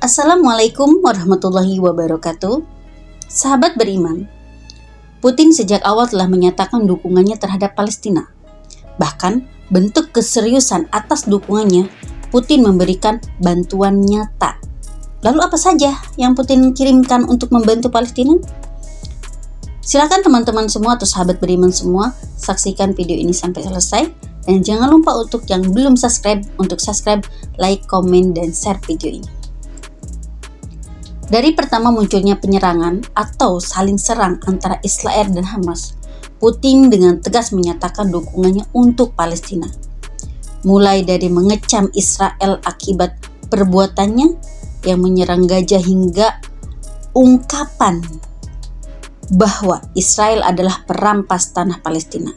Assalamualaikum warahmatullahi wabarakatuh. Sahabat beriman, Putin sejak awal telah menyatakan dukungannya terhadap Palestina. Bahkan bentuk keseriusan atas dukungannya, Putin memberikan bantuan nyata. Lalu apa saja yang Putin kirimkan untuk membantu Palestina? Silakan teman-teman semua atau sahabat beriman semua saksikan video ini sampai selesai. Dan jangan lupa untuk yang belum subscribe, untuk subscribe, like, komen, dan share video ini. Dari pertama munculnya penyerangan atau saling serang antara Israel dan Hamas, Putin dengan tegas menyatakan dukungannya untuk Palestina. Mulai dari mengecam Israel akibat perbuatannya yang menyerang Gaza hingga ungkapan bahwa Israel adalah perampas tanah Palestina.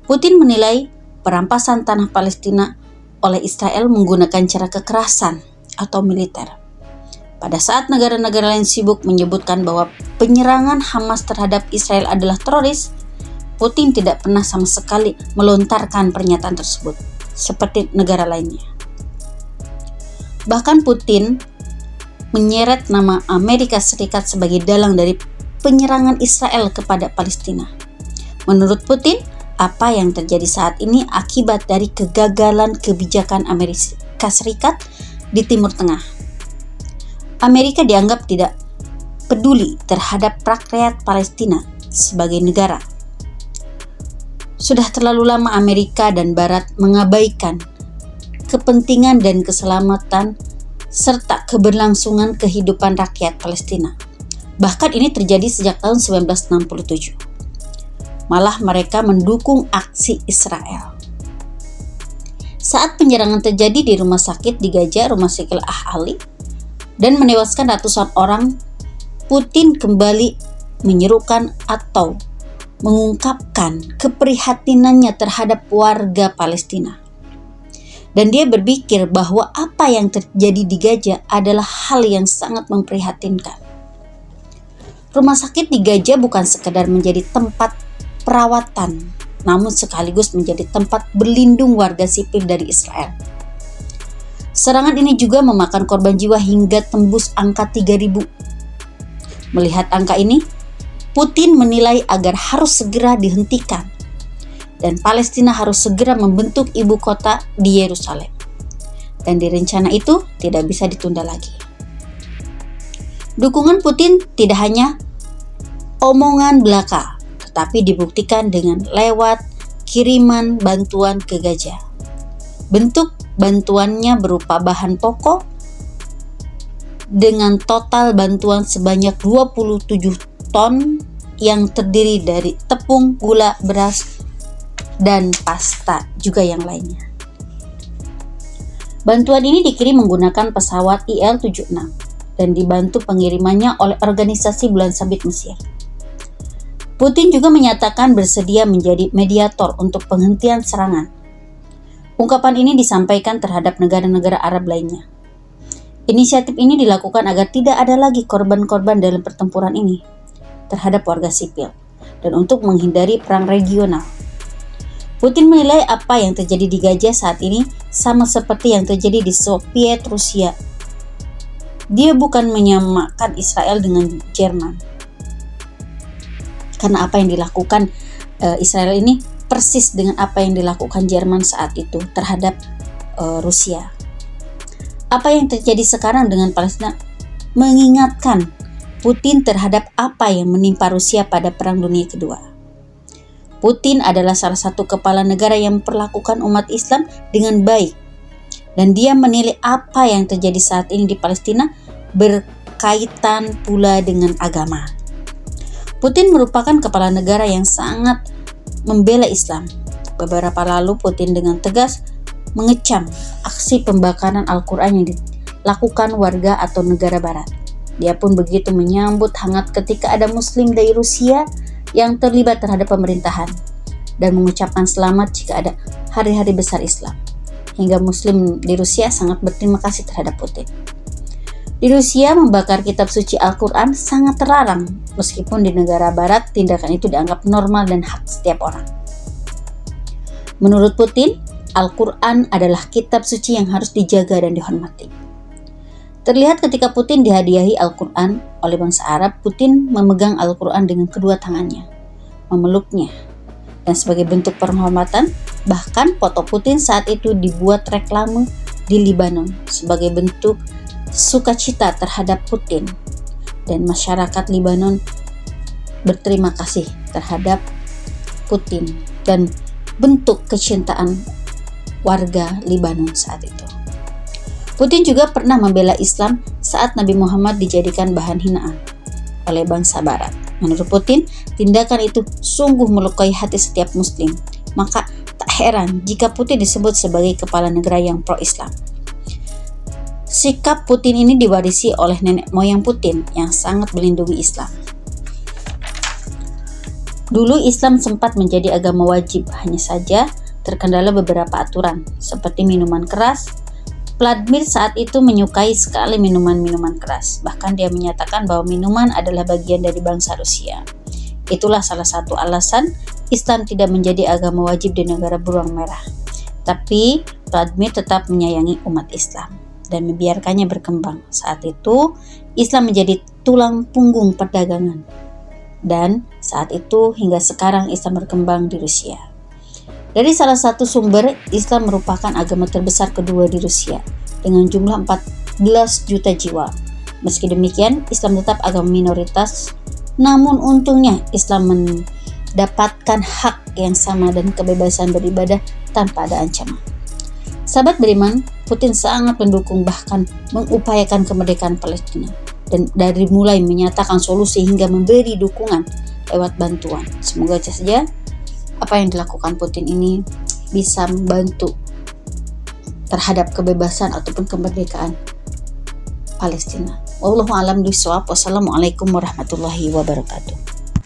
Putin menilai perampasan tanah Palestina oleh Israel menggunakan cara kekerasan atau militer. Pada saat negara-negara lain sibuk menyebutkan bahwa penyerangan Hamas terhadap Israel adalah teroris, Putin tidak pernah sama sekali melontarkan pernyataan tersebut, seperti negara lainnya. Bahkan Putin menyeret nama Amerika Serikat sebagai dalang dari penyerangan Israel kepada Palestina. Menurut Putin, apa yang terjadi saat ini akibat dari kegagalan kebijakan Amerika Serikat di Timur Tengah. Amerika dianggap tidak peduli terhadap rakyat Palestina sebagai negara. Sudah terlalu lama Amerika dan Barat mengabaikan kepentingan dan keselamatan serta keberlangsungan kehidupan rakyat Palestina. Bahkan ini terjadi sejak tahun 1967. Malah mereka mendukung aksi Israel. Saat penyerangan terjadi di rumah sakit di Gaza, rumah sakit Al-Ahli, dan menewaskan ratusan orang, Putin kembali menyerukan atau mengungkapkan keprihatinannya terhadap warga Palestina. Dan dia berpikir bahwa apa yang terjadi di Gaza adalah hal yang sangat memprihatinkan. Rumah sakit di Gaza bukan sekedar menjadi tempat perawatan, namun sekaligus menjadi tempat berlindung warga sipil dari Israel. Serangan ini juga memakan korban jiwa hingga tembus angka 3.000. Melihat angka ini, Putin menilai agar harus segera dihentikan dan Palestina harus segera membentuk ibu kota di Yerusalem. Dan di rencana itu tidak bisa ditunda lagi. Dukungan Putin tidak hanya omongan belaka, tetapi dibuktikan dengan lewat kiriman bantuan ke Gaza. Bentuk bantuannya berupa bahan pokok dengan total bantuan sebanyak 27 ton yang terdiri dari tepung, gula, beras, dan pasta juga yang lainnya. Bantuan ini dikirim menggunakan pesawat IL-76 dan dibantu pengirimannya oleh organisasi bulan sabit Mesir. Putin juga menyatakan bersedia menjadi mediator untuk penghentian serangan. Ungkapan ini disampaikan terhadap negara-negara Arab lainnya. Inisiatif ini dilakukan agar tidak ada lagi korban-korban dalam pertempuran ini terhadap warga sipil dan untuk menghindari perang regional. Putin menilai apa yang terjadi di Gaza saat ini sama seperti yang terjadi di Soviet Rusia. Dia bukan menyamakan Israel dengan Jerman. Karena apa yang dilakukan Israel ini persis dengan apa yang dilakukan Jerman saat itu terhadap Rusia. Apa yang terjadi sekarang dengan Palestina mengingatkan Putin terhadap apa yang menimpa Rusia pada Perang Dunia Kedua. Putin adalah salah satu kepala negara yang memperlakukan umat Islam dengan baik. Dan dia menilai apa yang terjadi saat ini di Palestina berkaitan pula dengan agama. Putin merupakan kepala negara yang sangat membela Islam. Beberapa lalu Putin dengan tegas mengecam aksi pembakaran Al-Quran yang dilakukan warga atau negara barat. Dia pun begitu menyambut hangat ketika ada Muslim dari Rusia yang terlibat terhadap pemerintahan dan mengucapkan selamat jika ada hari-hari besar Islam. Hingga Muslim di Rusia sangat berterima kasih terhadap Putin. Di Rusia, membakar kitab suci Al-Quran sangat terlarang, meskipun di negara barat tindakan itu dianggap normal dan hak setiap orang. Menurut Putin, Al-Quran adalah kitab suci yang harus dijaga dan dihormati. Terlihat ketika Putin dihadiahi Al-Quran oleh bangsa Arab, Putin memegang Al-Quran dengan kedua tangannya, memeluknya. Dan sebagai bentuk penghormatan, bahkan foto Putin saat itu dibuat reklame di Lebanon sebagai bentuk sukacita terhadap Putin. Dan masyarakat Lebanon berterima kasih terhadap Putin dan bentuk kecintaan warga Lebanon saat itu. Putin juga pernah membela Islam saat Nabi Muhammad dijadikan bahan hinaan oleh bangsa Barat. Menurut Putin, tindakan itu sungguh melukai hati setiap Muslim. Maka tak heran jika Putin disebut sebagai kepala negara yang pro-Islam. Sikap Putin ini diwarisi oleh nenek moyang Putin yang sangat melindungi Islam. Dulu Islam sempat menjadi agama wajib, hanya saja terkendala beberapa aturan seperti minuman keras. Vladimir saat itu menyukai sekali minuman-minuman keras. Bahkan dia menyatakan bahwa minuman adalah bagian dari bangsa Rusia. Itulah salah satu alasan Islam tidak menjadi agama wajib di negara beruang merah. Tapi Vladimir tetap menyayangi umat Islam dan membiarkannya berkembang. Saat itu Islam menjadi tulang punggung perdagangan. Dan saat itu hingga sekarang Islam berkembang di Rusia. Dari salah satu sumber, Islam merupakan agama terbesar kedua di Rusia dengan jumlah 14 juta jiwa. Meski demikian, Islam tetap agama minoritas, namun untungnya Islam mendapatkan hak yang sama dan kebebasan beribadah tanpa ada ancaman. Sahabat beriman, Putin sangat mendukung bahkan mengupayakan kemerdekaan Palestina dan dari mulai menyatakan solusi hingga memberi dukungan lewat bantuan. Semoga saja apa yang dilakukan Putin ini bisa membantu terhadap kebebasan ataupun kemerdekaan Palestina. Wallahu a'lam bishawab. Wassalamualaikum warahmatullahi wabarakatuh.